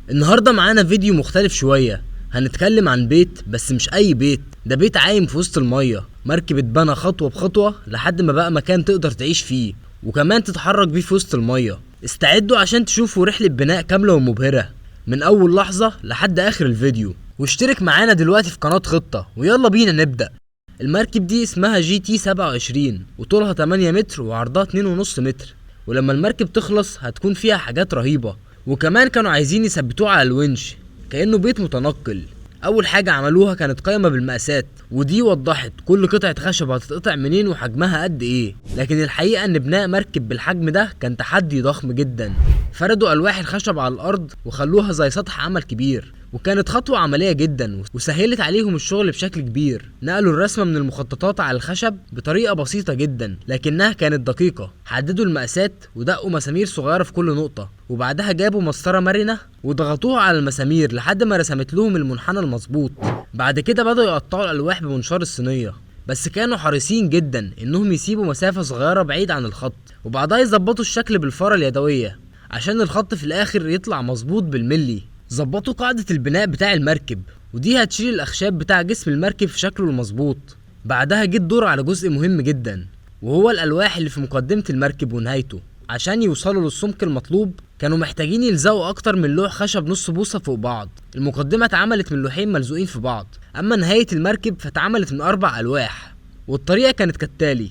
النهارده معانا فيديو مختلف شويه. هنتكلم عن بيت، بس مش اي بيت، ده بيت عايم في وسط الميه، مركب اتبنى خطوه بخطوه لحد ما بقى مكان تقدر تعيش فيه وكمان تتحرك بيه في وسط الميه. استعدوا عشان تشوفوا رحله بناء كامله ومبهره من اول لحظه لحد اخر الفيديو، واشترك معانا دلوقتي في قناه خطه ويلا بينا نبدا. المركب دي اسمها GT 27 وطولها 8 متر وعرضها 2.5 متر، ولما المركب تخلص هتكون فيها حاجات رهيبة. وكمان كانوا عايزين يثبتوه على الونش كأنه بيت متنقل. أول حاجة عملوها كانت قائمة بالمقاسات، ودي وضحت كل قطعة خشب هتتقطع منين وحجمها قد ايه. لكن الحقيقة ان بناء مركب بالحجم ده كان تحدي ضخم جدا. فردوا ألواح الخشب على الأرض وخلوها زي سطح عمل كبير، وكانت خطوة عملية جدا وسهلت عليهم الشغل بشكل كبير. نقلوا الرسمة من المخططات على الخشب بطريقة بسيطة جدا لكنها كانت دقيقة. حددوا المقاسات ودقوا مسامير صغيرة في كل نقطة، وبعدها جابوا مسطرة مرنة وضغطوها على المسامير لحد ما رسمت لهم المنحنى المظبوط. بعد كده بدأوا يقطعوا الألواح بمنشار الصينية، بس كانوا حريصين جدا انهم يسيبوا مسافة صغيرة بعيد عن الخط، وبعدها يظبطوا الشكل بالفارة اليدوية عشان الخط في الآخر يطلع مظبوط بالملي. ظبطوا قاعدة البناء بتاع المركب، ودي هتشيل الأخشاب بتاع جسم المركب في شكله المظبوط. بعدها جه الدور على جزء مهم جدا، وهو الألواح اللي في مقدمة المركب ونهايته. عشان يوصلوا للسمك المطلوب كانوا محتاجين يلزقوا أكتر من لوح خشب نص بوصة فوق بعض. المقدمة اتعملت من لوحين ملزوقين في بعض، أما نهاية المركب فاتعملت من 4 ألواح. والطريقة كانت كالتالي: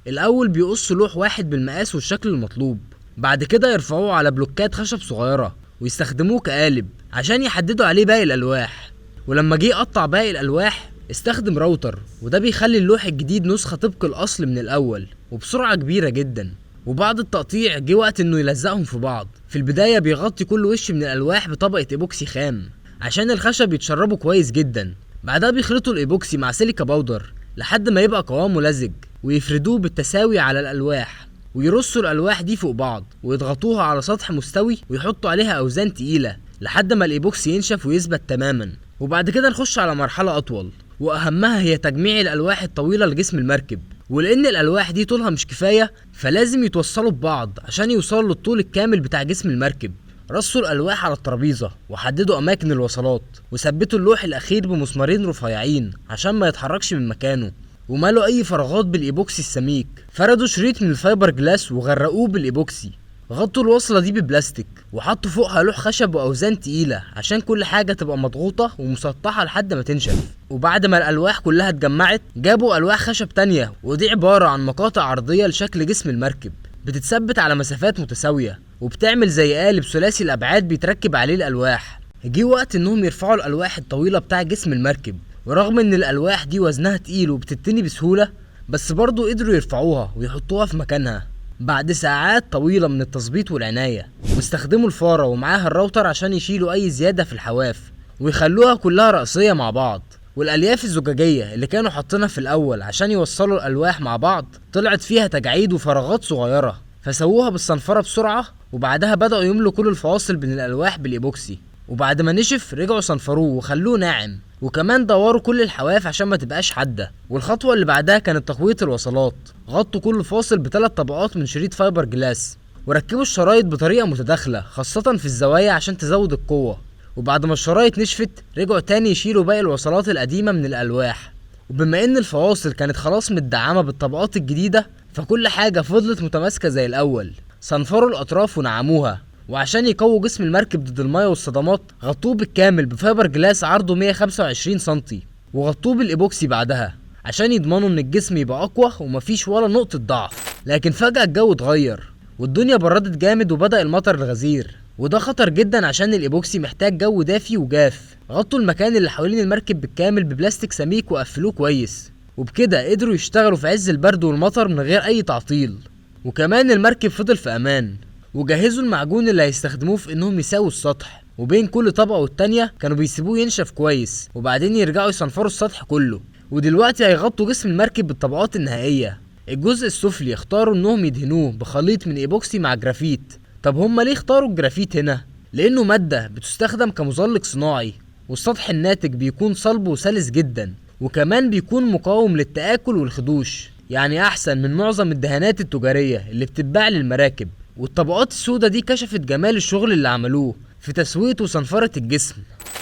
الأول بيقصوا لوح واحد بالمقاس والشكل المطلوب، بعد كده يرفعوه على بلوكات خشب صغيرة ويستخدموه كقالب عشان يحددوا عليه باقي الألواح. ولما جه يقطع باقي الألواح استخدم راوتر، وده بيخلي اللوح الجديد نسخة طبق الأصل من الأول وبسرعة كبيرة جدا. وبعد التقطيع جه وقت انه يلزقهم في بعض. في البداية بيغطي كل وش من الألواح بطبقة ايبوكسي خام عشان الخشب يتشربوا كويس جدا. بعدها بيخلطوا الايبوكسي مع سيليكا باودر لحد ما يبقى قوامه لزج، ويفردوه بالتساوي على الألواح، ويرصوا الألواح دي فوق بعض ويضغطوها على سطح مستوي ويحطوا عليها أوزان تقيلة لحد ما الإيبوكسي ينشف ويثبت تماما. وبعد كده نخش على مرحلة أطول، وأهمها هي تجميع الألواح الطويلة لجسم المركب. ولأن الألواح دي طولها مش كفاية فلازم يتوصلوا ببعض عشان يوصلوا للطول الكامل بتاع جسم المركب. رصوا الألواح على الترابيزة وحددوا أماكن الوصلات، وثبتوا اللوح الأخير بمسمارين رفيعين عشان ما يتحركش من مكانه، ومالوا أي فراغات بالإيبوكسي السميك. فردوا شريط من الفايبر جلاس وغرقوه بالإيبوكسي. غطوا الوصلة دي ببلاستيك وحطوا فوقها لوح خشب وأوزان تقيلة عشان كل حاجة تبقى مضغوطة ومسطحة لحد ما تنشف. وبعد ما الألواح كلها اتجمعت جابوا ألواح خشب تانية، ودي عبارة عن مقاطع عرضية لشكل جسم المركب بتتثبت على مسافات متساوية وبتعمل زي قالب ثلاثي الأبعاد بيتركب عليه الألواح. جه وقت إنهم يرفعوا الألواح الطويلة بتاع جسم المركب، ورغم إن الألواح دي وزنها تقيل وبتتني بسهولة بس برضو قدروا يرفعوها ويحطوها في مكانها بعد ساعات طويلة من التظبيط والعناية. واستخدموا الفارة ومعاها الراوتر عشان يشيلوا أي زيادة في الحواف ويخلوها كلها رأسية مع بعض. والألياف الزجاجية اللي كانوا حاطينها في الأول عشان يوصلوا الألواح مع بعض طلعت فيها تجاعيد وفراغات صغيرة، فسووها بالصنفرة بسرعة. وبعدها بدأوا يملوا كل الفواصل بين الألواح بالإيبوكسي، وبعد ما نشف رجعوا صنفروه وخلوه ناعم، وكمان دوروا كل الحواف عشان ما تبقاش حادة. والخطوة اللي بعدها كانت تقوية الوصلات. غطوا كل فاصل ب3 طبقات من شريط فايبر جلاس، وركبوا الشرايط بطريقة متداخلة خاصة في الزوايا عشان تزود القوة. وبعد ما الشرايط نشفت رجعوا تاني يشيلوا باقي الوصلات القديمة من الألواح. وبما ان الفواصل كانت خلاص متدعمة بالطبقات الجديدة فكل حاجة فضلت متماسكة زي الأول. صنفروا الأطراف ونعموها، وعشان يقووا جسم المركب ضد المية والصدمات غطوه بالكامل بفايبر جلاس عرضه 125 سنتي، وغطوه بالإيبوكسي بعدها عشان يضمنوا ان الجسم يبقى أقوى ومفيش ولا نقطة ضعف. لكن فجأة الجو اتغير والدنيا بردت جامد وبدأ المطر الغزير، وده خطر جدا عشان الإيبوكسي محتاج جو دافي وجاف. غطوا المكان اللي حوالين المركب بالكامل ببلاستيك سميك وقفلوه كويس، وبكده قدروا يشتغلوا في عز البرد والمطر من غير أي تعطيل. وكمان المركب فضل في أمان. وجهزوا المعجون اللي هيستخدموه في انهم يساووا السطح، وبين كل طبقة والتانية كانوا بيسيبوه ينشف كويس وبعدين يرجعوا يصنفروا السطح كله. ودلوقتي هيغطوا جسم المركب بالطبقات النهائية. الجزء السفلي اختاروا انهم يدهنوه بخليط من ايبوكسي مع جرافيت. طب هما ليه اختاروا الجرافيت هنا؟ لانه مادة بتستخدم كمزلق صناعي، والسطح الناتج بيكون صلب وسلس جدا، وكمان بيكون مقاوم للتآكل والخدوش، يعني احسن من معظم الدهانات التجارية اللي بتتباع للمراكب. والطبقات السوداء دي كشفت جمال الشغل اللي عملوه، في تسوية وصنفرة الجسم.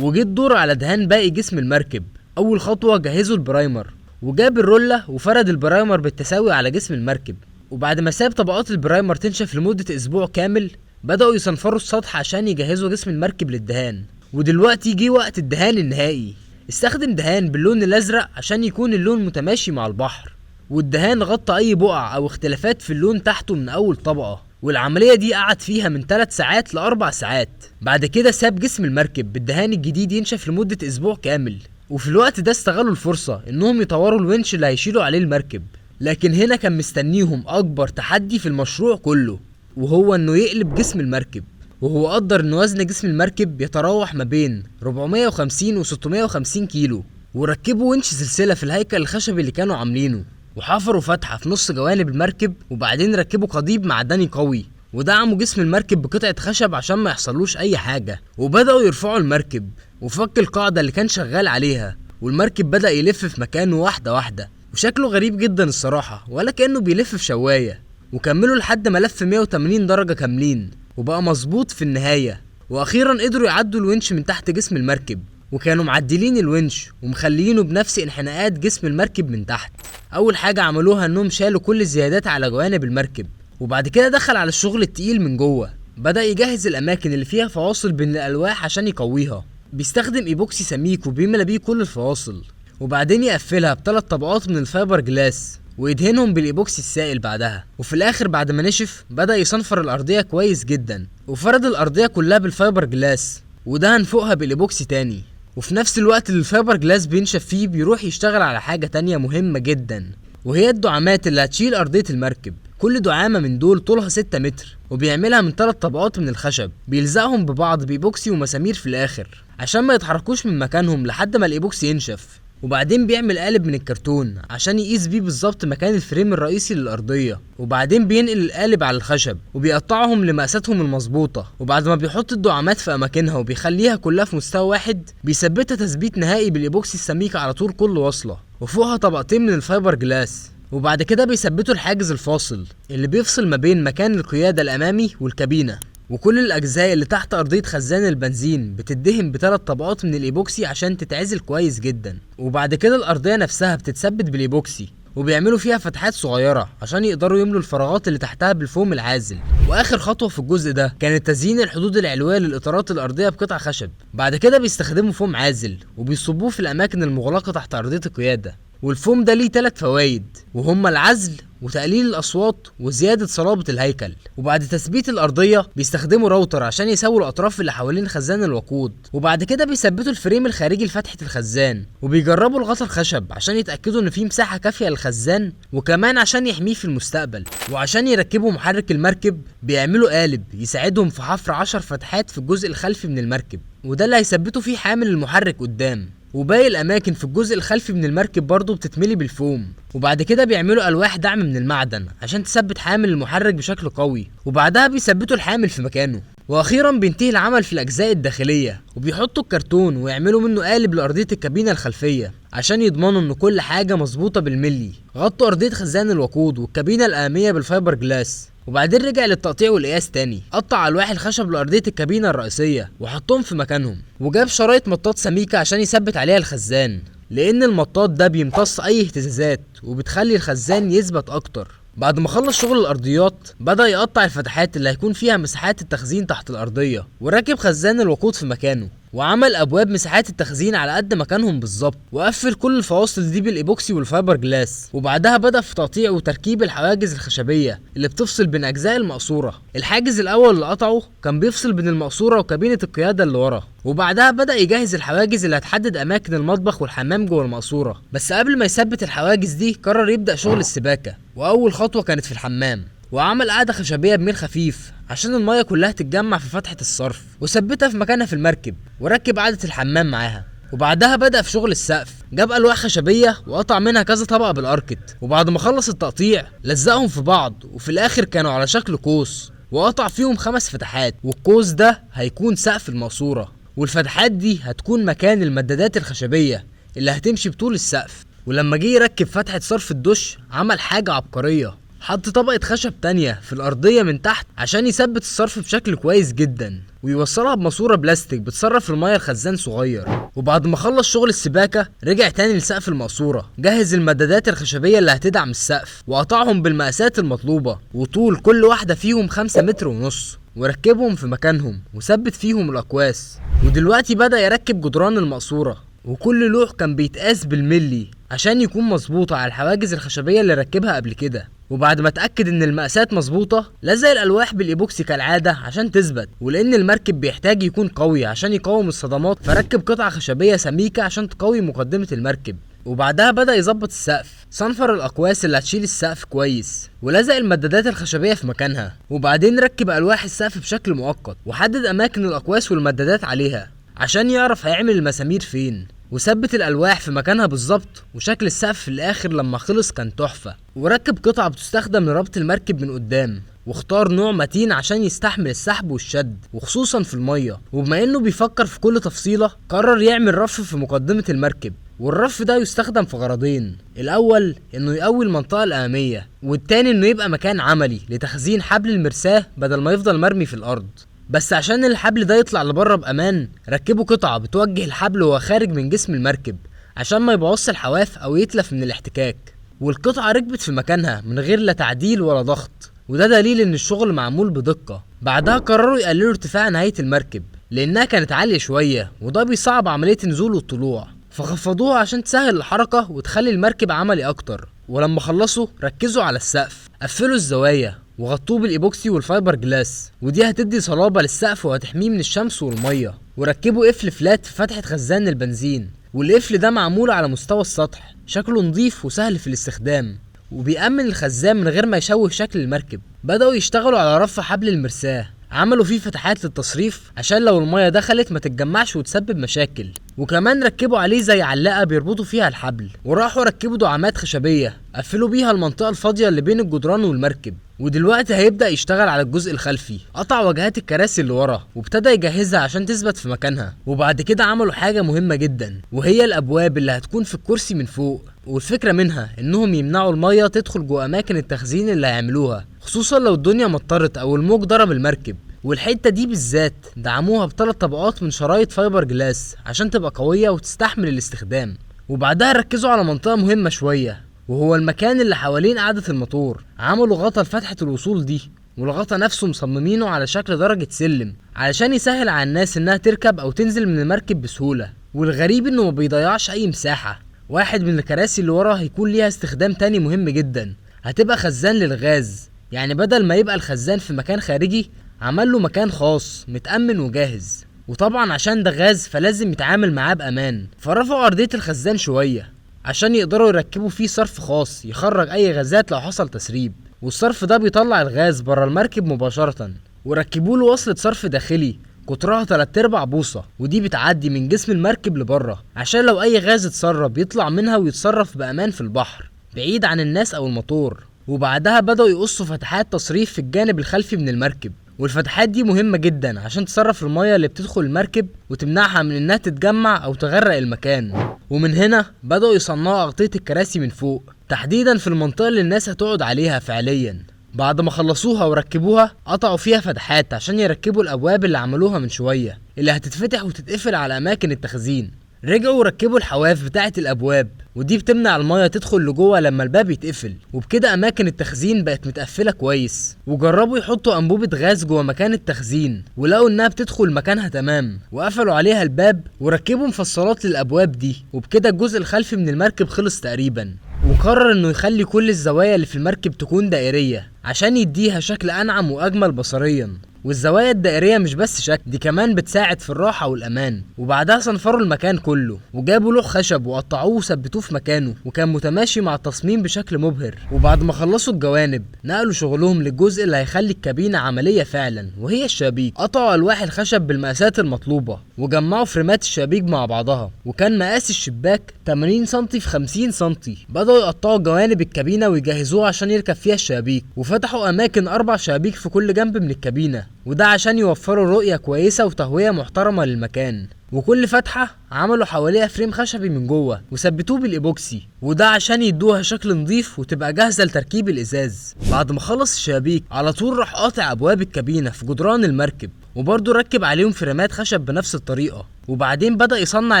وجه الدور على دهان باقي جسم المركب. اول خطوة جهزوا البرايمر، وجاب الرولة وفرد البرايمر بالتساوي على جسم المركب. وبعد ما ساب طبقات البرايمر تنشف لمدة اسبوع كامل، بدأوا يصنفروا السطح عشان يجهزوا جسم المركب للدهان. ودلوقتي جه وقت الدهان النهائي. استخدم دهان باللون الازرق عشان يكون اللون متماشي مع البحر، والدهان غطى اي بقع او اختلافات في اللون تحته من اول طبقة. والعملية دي قعد فيها من 3 ساعات ل 4 ساعات. بعد كده ساب جسم المركب بالدهان الجديد ينشف لمدة اسبوع كامل. وفي الوقت ده استغلوا الفرصة انهم يطوروا الونش اللي هيشيلوا عليه المركب. لكن هنا كان مستنيهم اكبر تحدي في المشروع كله، وهو انه يقلب جسم المركب. وهو قدر ان وزن جسم المركب يتراوح ما بين 450 و 650 كيلو. وركبوا ونش سلسلة في الهيكل الخشبي اللي كانوا عاملينه، وحفروا فتحة في نص جوانب المركب، وبعدين ركبوا قضيب معدني قوي ودعموا جسم المركب بقطعة خشب عشان ما يحصلوش اي حاجة. وبدأوا يرفعوا المركب، وفك القاعدة اللي كان شغال عليها، والمركب بدأ يلف في مكانه واحدة واحدة، وشكله غريب جدا الصراحة، ولا كأنه بيلف في شواية. وكملوا لحد ما لف 180 درجة كاملين، وبقى مظبوط في النهاية. واخيرا قدروا يعدوا الونش من تحت جسم المركب، وكانوا معدلين الونش ومخليينه بنفس انحناءات جسم المركب من تحت. اول حاجة عملوها انهم شالوا كل الزيادات على جوانب المركب، وبعد كده دخل على الشغل التقيل من جوه. بدأ يجهز الاماكن اللي فيها فواصل بين الالواح عشان يقويها. بيستخدم ايبوكسي سميك وبيملى بيه كل الفواصل، وبعدين يقفلها ب3 طبقات من الفايبر جلاس، ويدهنهم بالايبوكسي السائل بعدها. وفي الاخر بعد ما نشف بدأ يصنفر الارضية كويس جدا، وفرد الارضية كلها بالفايبر جلاس، ودهن فوقها بالايبوكسي تاني. وفي نفس الوقت اللي الفايبر جلاس بينشف فيه بيروح يشتغل على حاجة تانية مهمة جدا، وهي الدعامات اللي هتشيل ارضية المركب. كل دعامة من دول طولها 6 متر، وبيعملها من 3 طبقات من الخشب، بيلزقهم ببعض بايبوكسي ومسامير في الاخر عشان ما يتحركوش من مكانهم لحد ما الايبوكسي ينشف. وبعدين بيعمل قالب من الكرتون عشان يقيس بيه بالظبط مكان الفريم الرئيسي للأرضية، وبعدين بينقل القالب على الخشب وبيقطعهم لمقاساتهم المظبوطة. وبعد ما بيحط الدعامات في أماكنها وبيخليها كلها في مستوى واحد، بيثبتها تثبيت نهائي بالإيبوكسي السميك على طول كل وصلة، وفوقها طبقتين من الفايبر جلاس. وبعد كده بيثبتوا الحاجز الفاصل اللي بيفصل ما بين مكان القيادة الأمامي والكابينة. وكل الأجزاء اللي تحت أرضية خزان البنزين بتدهن ب3 طبقات من الإيبوكسي عشان تتعزل كويس جدا. وبعد كده الأرضية نفسها بتتثبت بالإيبوكسي، وبيعملوا فيها فتحات صغيرة عشان يقدروا يملوا الفراغات اللي تحتها بالفوم العازل. وآخر خطوة في الجزء ده كانت تزيين الحدود العلوية للإطارات الأرضية بقطع خشب. بعد كده بيستخدموا فوم عازل وبيصبوه في الأماكن المغلقة تحت أرضية القيادة. والفوم ده ليه 3 فوائد، وهما العزل وتقليل الأصوات وزيادة صلابة الهيكل. وبعد تثبيت الأرضية بيستخدموا راوتر عشان يسووا الأطراف اللي حوالين خزان الوقود. وبعد كده بيثبتوا الفريم الخارجي لفتحة الخزان، وبيجربوا الغطا الخشب عشان يتأكدوا إن فيه مساحة كافية للخزان، وكمان عشان يحميه في المستقبل. وعشان يركبوا محرك المركب بيعملوا قالب يساعدهم في حفر 10 فتحات في الجزء الخلفي من المركب، وده اللي هيثبتوا فيه حامل المحرك قدام. وباقي الاماكن في الجزء الخلفي من المركب برضه بتتملي بالفوم. وبعد كده بيعملوا الواح دعم من المعدن عشان تثبت حامل المحرك بشكل قوي، وبعدها بيثبتوا الحامل في مكانه. واخيرا بينتهي العمل في الاجزاء الداخليه، وبيحطوا الكرتون ويعملوا منه قالب لارضيه الكابينه الخلفيه عشان يضمنوا ان كل حاجه مظبوطه بالملي. غطوا ارضيه خزان الوقود والكابينه الاماميه بالفايبر جلاس، وبعدين رجع للتقطيع والقياس تاني. قطع الواح الخشب لارضيه الكابينه الرئيسيه وحطهم في مكانهم، وجاب شرايط مطاط سميكه عشان يثبت عليها الخزان، لان المطاط ده بيمتص اي اهتزازات وبتخلي الخزان يثبت اكتر. بعد ما خلص شغل الارضيات بدأ يقطع الفتحات اللي هيكون فيها مساحات التخزين تحت الارضيه، وركب خزان الوقود في مكانه، وعمل ابواب مساحات التخزين على قد مكانهم بالظبط، وقفل كل الفواصل دي بالايبوكسي والفايبر جلاس. وبعدها بدأ في تقطيع وتركيب الحواجز الخشبيه اللي بتفصل بين اجزاء المقصوره. الحاجز الاول اللي قطعه كان بيفصل بين المقصوره وكابينه القياده اللي ورا، وبعدها بدأ يجهز الحواجز اللي هتحدد اماكن المطبخ والحمام جوه المقصوره. بس قبل ما يثبت الحواجز دي قرر يبدأ شغل السباكه، واول خطوه كانت في الحمام، وعمل قاعده خشبيه بميل خفيف عشان الميه كلها تتجمع في فتحه الصرف، وثبتها في مكانها في المركب، وركب قاعده الحمام معاها. وبعدها بدأ في شغل السقف، جاب الواح خشبيه وقطع منها كذا طبقه بالاركت، وبعد ما خلص التقطيع لزقهم في بعض، وفي الاخر كانوا على شكل قوس، وقطع فيهم 5 فتحات، والقوس ده هيكون سقف المقصوره، والفتحات دي هتكون مكان المدادات الخشبيه اللي هتمشي بطول السقف. ولما جه يركب فتحه صرف الدش عمل حاجه عبقريه، حط طبقة خشب تانية في الأرضية من تحت عشان يثبت الصرف بشكل كويس جدا، ويوصلها بماسورة بلاستيك بتصرف المية لخزان صغير. وبعد ما خلص شغل السباكة رجع تاني لسقف المقصورة، جهز المدادات الخشبية اللي هتدعم السقف وقطعهم بالمقاسات المطلوبة، وطول كل واحدة فيهم 5 متر ونص، وركبهم في مكانهم وثبت فيهم الأقواس. ودلوقتي بدأ يركب جدران المقصورة، وكل لوح كان بيتقاس بالملي عشان يكون مظبوطة على الحواجز الخشبية اللي ركبها قبل كده. وبعد ما اتأكد ان المقاسات مظبوطة لزق الألواح بالإيبوكسي كالعادة عشان تثبت، ولأن المركب بيحتاج يكون قوي عشان يقاوم الصدمات فركب قطعة خشبية سميكة عشان تقوي مقدمة المركب. وبعدها بدأ يظبط السقف، صنفر الأقواس اللي هتشيل السقف كويس، ولزق المدادات الخشبية في مكانها، وبعدين ركب ألواح السقف بشكل مؤقت وحدد أماكن الأقواس والمدادات عليها عشان يعرف هيعمل المسامير فين، وثبت الألواح في مكانها بالظبط. وشكل السقف في الآخر لما خلص كان تحفة. وركب قطعة بتستخدم لربط المركب من قدام، واختار نوع متين عشان يستحمل السحب والشد وخصوصا في المية. وبما انه بيفكر في كل تفصيلة قرر يعمل رف في مقدمة المركب، والرف ده يستخدم في غرضين: الأول إنه يقوي المنطقة الأمامية، والتاني إنه يبقى مكان عملي لتخزين حبل المرساة بدل ما يفضل مرمي في الأرض. بس عشان الحبل ده يطلع لبره بأمان ركبوا قطعة بتوجه الحبل وهو خارج من جسم المركب عشان ما يبوظش الحواف أو يتلف من الاحتكاك. والقطعة ركبت في مكانها من غير لا تعديل ولا ضغط، وده دليل إن الشغل معمول بدقة. بعدها قرروا يقللوا ارتفاع نهاية المركب لأنها كانت عالية شوية، وده بيصعب عملية النزول والطلوع، فخفضوها عشان تسهل الحركة وتخلي المركب عملي أكتر. ولما خلصوا ركزوا على السقف، قفلوا الزوايا وغطوه بالايبوكسي والفايبر جلاس، ودي هتدي صلابة للسقف وهتحميه من الشمس والمية. وركبوا قفل فلات في فتحة خزان البنزين، والقفل ده معمول على مستوى السطح، شكله نظيف وسهل في الاستخدام وبيأمن الخزان من غير ما يشوه شكل المركب. بدأوا يشتغلوا على رف حبل المرساة، عملوا فيه فتحات للتصريف عشان لو المية دخلت ما تتجمعش وتسبب مشاكل، وكمان ركبوا عليه زي علاقة بيربطوا فيها الحبل. وراحوا ركبوا دعامات خشبية قفلوا بيها المنطقة الفاضية اللي بين الجدران والمركب. ودلوقتي هيبدأ يشتغل على الجزء الخلفي، قطع واجهات الكراسي اللي ورا وابتدى يجهزها عشان تثبت في مكانها. وبعد كده عملوا حاجة مهمة جدا، وهي الأبواب اللي هتكون في الكرسي من فوق، والفكرة منها انهم يمنعوا المية تدخل جوه اماكن التخزين اللي هيعملوها، خصوصا لو الدنيا مطرت او الموج ضرب المركب. والحتة دي بالذات دعموها ب3 طبقات من شرايط فايبر جلاس عشان تبقى قوية وتستحمل الاستخدام. وبعدها ركزوا على منطقة مهمة شوية، وهو المكان اللي حوالين قاعدة الموتور. عملوا غطا لفتحة الوصول دي، والغطا نفسه مصممينه على شكل درجة سلم علشان يسهل على الناس انها تركب او تنزل من المركب بسهولة. والغريب انه ما بيضيعش اي مساحة. واحد من الكراسي اللي ورا هيكون ليها استخدام تاني مهم جدا، هتبقى خزان للغاز. يعني بدل ما يبقى الخزان في مكان خارجي عمل له مكان خاص متأمن وجاهز. وطبعا عشان ده غاز فلازم يتعامل معاه بأمان، فرفعوا أرضية الخزان شوية عشان يقدروا يركبوا فيه صرف خاص يخرج أي غازات لو حصل تسريب، والصرف ده بيطلع الغاز بره المركب مباشرة. وركبوا له وصلة صرف داخلي قطرها 3/4 بوصة، ودي بتعدي من جسم المركب لبره عشان لو أي غاز اتسرب يطلع منها ويتصرف بأمان في البحر بعيد عن الناس أو الموتور. وبعدها بدأوا يقصوا فتحات تصريف في الجانب الخلفي من المركب، والفتحات دي مهمة جدا عشان تصرف المية اللي بتدخل المركب وتمنعها من انها تتجمع او تغرق المكان. ومن هنا بدأوا يصنعوا أغطية الكراسي من فوق، تحديدا في المنطقة اللي الناس هتقعد عليها فعليا. بعد ما خلصوها وركبوها قطعوا فيها فتحات عشان يركبوا الابواب اللي عملوها من شوية اللي هتتفتح وتتقفل على اماكن التخزين. رجعوا وركبوا الحواف بتاعة الابواب، ودي بتمنع المية تدخل لجوه لما الباب يتقفل، وبكده اماكن التخزين بقت متقفلة كويس. وجربوا يحطوا انبوبة غاز جوه مكان التخزين ولقوا انها بتدخل مكانها تمام، وقفلوا عليها الباب وركبوا مفصلات للابواب دي، وبكده الجزء الخلفي من المركب خلص تقريبا. وقرر انه يخلي كل الزوايا اللي في المركب تكون دائرية عشان يديها شكل انعم واجمل بصريا. والزوايا الدائرية مش بس شكل، دي كمان بتساعد في الراحة والأمان. وبعدها صنفروا المكان كله وجابوا لوح خشب وقطعوه وثبتوه في مكانه، وكان متماشي مع التصميم بشكل مبهر. وبعد ما خلصوا الجوانب نقلوا شغلهم للجزء اللي هيخلي الكابينة عملية فعلا، وهي الشبابيك. قطعوا ألواح الخشب بالمقاسات المطلوبة وجمعوا فريمات الشبابيك مع بعضها، وكان مقاس الشباك 80 سم في 50 سم. بدأوا يقطعوا جوانب الكابينة ويجهزوها عشان يركب فيها الشبابيك، وفتحوا أماكن 4 شبابيك في كل جنب من الكابينة، وده عشان يوفروا رؤية كويسة وتهوية محترمة للمكان. وكل فتحة عملوا حواليها فريم خشبي من جوه وثبتوه بالايبوكسي، وده عشان يدوها شكل نظيف وتبقى جاهزة لتركيب الازاز. بعد ما خلص الشبابيك على طول راح قاطع ابواب الكابينة في جدران المركب، وبرضه ركب عليهم فريمات خشب بنفس الطريقة. وبعدين بدأ يصنع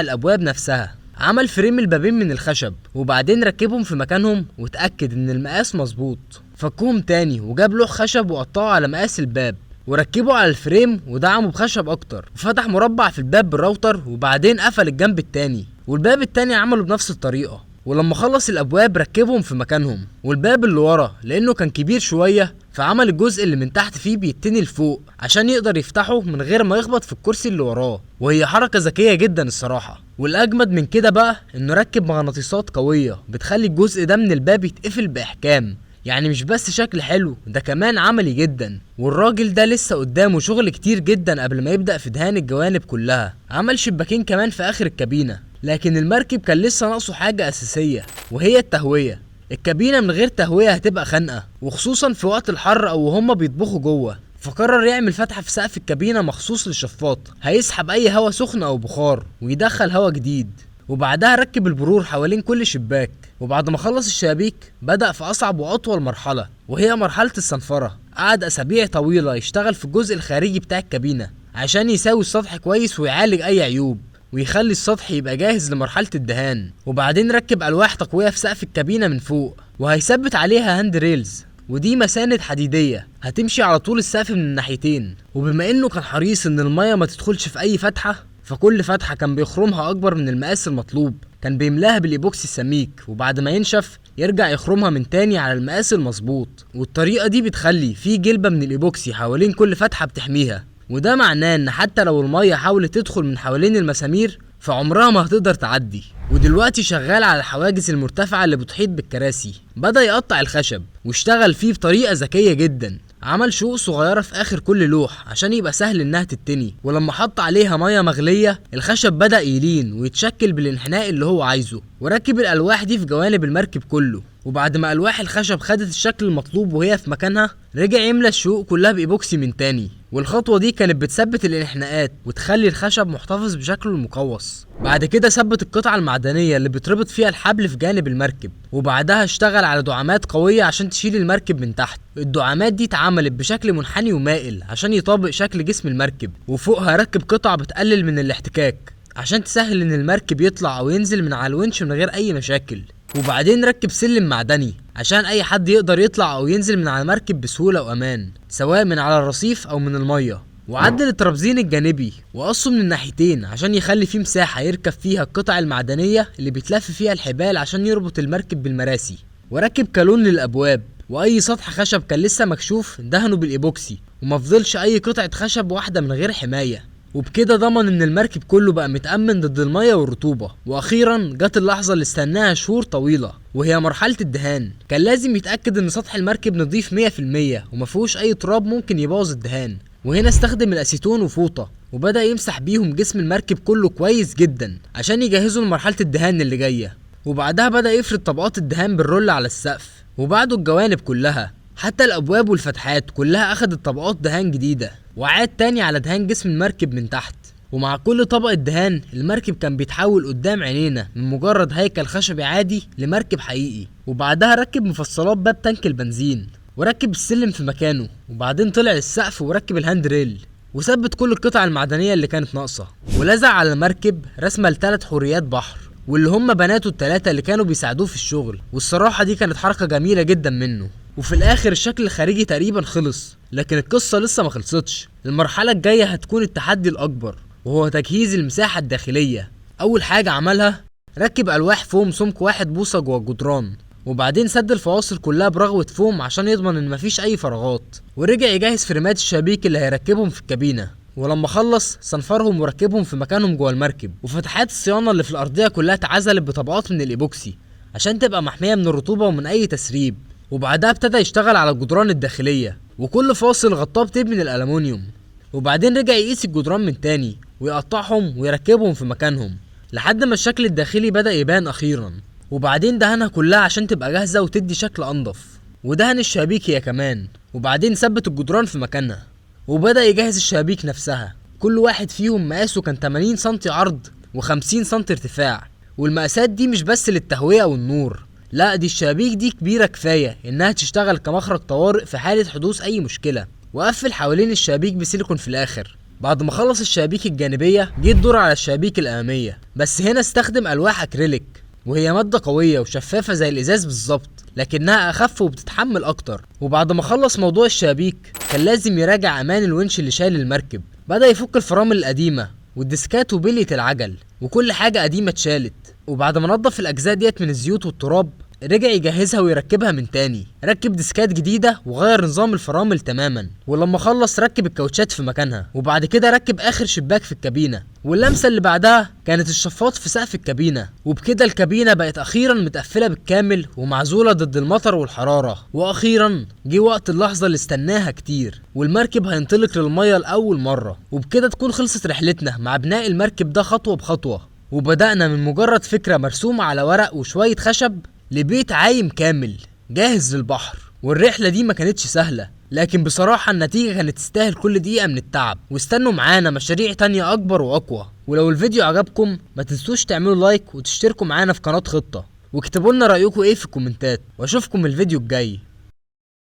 الابواب نفسها، عمل فريم البابين من الخشب وبعدين ركبهم في مكانهم وتأكد ان المقاس مظبوط. فكهم تاني وجاب لوح خشب وقطعه على مقاس الباب وركبه على الفريم ودعمه بخشب اكتر، وفتح مربع في الباب بالراوتر وبعدين قفل الجنب التاني، والباب التاني عمله بنفس الطريقة. ولما خلص الابواب ركبهم في مكانهم، والباب اللي ورا لانه كان كبير شوية فعمل الجزء اللي من تحت فيه بيتني لفوق عشان يقدر يفتحه من غير ما يخبط في الكرسي اللي وراه، وهي حركة ذكية جدا الصراحة. والاجمد من كده بقى انه ركب مغناطيسات قوية بتخلي الجزء ده من الباب يتقفل باحكام، يعني مش بس شكل حلو، ده كمان عملي جدا. والراجل ده لسه قدامه شغل كتير جدا قبل ما يبدأ في دهان الجوانب كلها. عمل شباكين كمان في اخر الكابينة، لكن المركب كان لسه ناقصه حاجة اساسية وهي التهوية. الكابينة من غير تهوية هتبقى خانقة، وخصوصا في وقت الحر او هما بيطبخوا جوه. فقرر يعمل فتحة في سقف الكابينة مخصوص للشفاط هيسحب اي هوا سخن او بخار ويدخل هوا جديد. وبعدها ركب البرور حوالين كل شباك. وبعد ما خلص الشبابيك بدأ في أصعب وأطول مرحلة وهي مرحلة الصنفرة. قعد أسابيع طويلة يشتغل في الجزء الخارجي بتاع الكابينة عشان يساوي السطح كويس ويعالج أي عيوب ويخلي السطح يبقى جاهز لمرحلة الدهان. وبعدين ركب ألواح تقوية في سقف الكابينة من فوق وهيثبت عليها هاند ريلز، ودي مساند حديدية هتمشي على طول السقف من الناحيتين. وبما إنه كان حريص إن المية ما تدخلش في أي فتحة، فكل فتحة كان بيخرمها أكبر من المقاس المطلوب. كان بيملاها بالإيبوكسي السميك وبعد ما ينشف يرجع يخرمها من تاني على المقاس المظبوط. والطريقة دي بتخلي في جلبة من الإيبوكسي حوالين كل فتحة بتحميها، وده معناه إن حتى لو المية حاولت تدخل من حوالين المسامير فعمرها ما هتقدر تعدي. ودلوقتي شغال على الحواجز المرتفعة اللي بتحيط بالكراسي. بدأ يقطع الخشب واشتغل فيه بطريقة ذكية جدا. عمل شقوق صغيرة في آخر كل لوح عشان يبقى سهل إنها تتني، ولما حط عليها مية مغلية الخشب بدأ يلين ويتشكل بالانحناء اللي هو عايزه. وركب الألواح دي في جوانب المركب كله، وبعد ما ألواح الخشب خدت الشكل المطلوب وهي في مكانها رجع يملى الشقوق كلها بإيبوكسي من تاني. والخطوة دي كانت بتثبت الانحناءات وتخلي الخشب محتفظ بشكله المقوس. بعد كده ثبت القطعة المعدنية اللي بتربط فيها الحبل في جانب المركب، وبعدها اشتغل على دعامات قوية عشان تشيل المركب من تحت. الدعامات دي اتعملت بشكل منحني ومائل عشان يطابق شكل جسم المركب، وفوقها ركب قطع بتقلل من الاحتكاك عشان تسهل ان المركب يطلع او ينزل من على الونش من غير اي مشاكل. وبعدين ركب سلم معدني عشان اي حد يقدر يطلع او ينزل من على المركب بسهولة وامان، سواء من على الرصيف او من المية. وعدل الترابزين الجانبي وقصه من الناحيتين عشان يخلي فيه مساحة يركب فيها القطع المعدنية اللي بيتلف فيها الحبال عشان يربط المركب بالمراسي. وركب كالون للابواب، واي سطح خشب كان لسه مكشوف دهنه بالايبوكسي ومفضلش اي قطعة خشب واحدة من غير حماية. وبكده ضمن ان المركب كله بقى متأمن ضد المية والرطوبة. واخيرا جت اللحظة اللي استناها شهور طويلة وهي مرحلة الدهان. كان لازم يتأكد ان سطح المركب نضيف 100% ومفيهوش اي تراب ممكن يبوظ الدهان. وهنا استخدم الاسيتون وفوطة وبدأ يمسح بيهم جسم المركب كله كويس جدا عشان يجهزوا لمرحلة الدهان اللي جاية. وبعدها بدأ يفرد طبقات الدهان بالرول على السقف وبعده الجوانب كلها، حتى الابواب والفتحات كلها اخدت طبقات دهان جديدة، وعاد تاني على دهان جسم المركب من تحت. ومع كل طبقة دهان المركب كان بيتحول قدام عينينا من مجرد هيكل خشبي عادي لمركب حقيقي. وبعدها ركب مفصلات باب تانك البنزين وركب السلم في مكانه، وبعدين طلع للسقف وركب الهاند ريل وثبت كل القطع المعدنية اللي كانت ناقصة. ولزق على المركب رسمة ل3 حوريات بحر واللي هم بناته ال3 اللي كانوا بيساعدوه في الشغل. والصراحة دي كانت حركة جميلة جدا منه. وفي الاخر الشكل الخارجي تقريبا خلص، لكن القصة لسه ما خلصتش. المرحلة الجاية هتكون التحدي الاكبر وهو تجهيز المساحة الداخلية. اول حاجة عملها ركب الواح فوم سمك 1 بوصة جوه الجدران، وبعدين سد الفواصل كلها برغوة فوم عشان يضمن ان مفيش اي فراغات. ورجع يجهز فريمات الشبابيك اللي هيركبهم في الكابينة، ولما خلص صنفرهم وركبهم في مكانهم جوه المركب. وفتحات الصيانة اللي في الارضية كلها اتعزلت بطبقات من الايبوكسي عشان تبقى محمية من الرطوبة ومن اي تسريب. وبعدها ابتدى يشتغل على الجدران الداخلية وكل فاصل غطاه بتيب من الالومنيوم. وبعدين رجع يقيس الجدران من تاني ويقطعهم ويركبهم في مكانهم لحد ما الشكل الداخلي بدأ يبان اخيرا. وبعدين دهنها كلها عشان تبقى جاهزة وتدي شكل انضف، ودهن الشبابيك هي كمان. وبعدين ثبت الجدران في مكانها وبدأ يجهز الشبابيك نفسها. كل واحد فيهم مقاسه كان 80 سنتي عرض و50 سنتي ارتفاع. والمقاسات دي مش بس للتهوية والنور، لا دي الشبابيك دي كبيرة كفاية انها تشتغل كمخرج طوارئ في حالة حدوث اي مشكلة. وقفل حوالين الشبابيك بسيليكون في الاخر. بعد ما خلص الشبابيك الجانبية جه الدور على الشبابيك الامامية، بس هنا استخدم الواح اكريليك، وهي مادة قوية وشفافة زي الازاز بالظبط، لكنها اخف وبتتحمل اكتر. وبعد ما خلص موضوع الشبابيك كان لازم يراجع امان الونش اللي شايل المركب. بدأ يفك الفرامل القديمة والديسكات وبلية العجل وكل حاجة قديمة اتشالت. وبعد ما نضف الاجزاء ديت من الزيوت والتراب رجع يجهزها ويركبها من تاني. ركب ديسكات جديدة وغير نظام الفرامل تماما، ولما خلص ركب الكاوتشات في مكانها. وبعد كده ركب اخر شباك في الكابينة، واللمسة اللي بعدها كانت الشفاط في سقف الكابينة. وبكده الكابينة بقت اخيرا متقفلة بالكامل ومعزولة ضد المطر والحرارة. واخيرا جه وقت اللحظة اللي استناها كتير، والمركب هينطلق للمية لأول مرة. وبكده تكون خلصت رحلتنا مع بناء المركب ده خطوة بخطوة، وبدأنا من مجرد فكرة مرسومة على ورق وشوية خشب لبيت عايم كامل جاهز للبحر. والرحلة دي ما كانتش سهلة، لكن بصراحة النتيجة كانت تستاهل كل دقيقة من التعب. واستنوا معانا مشاريع تانية أكبر وأقوى. ولو الفيديو عجبكم ما تنسوش تعملوا لايك وتشتركوا معانا في قناة خطة، واكتبوا لنا رأيكم ايه في الكومنتات، واشوفكم الفيديو الجاي.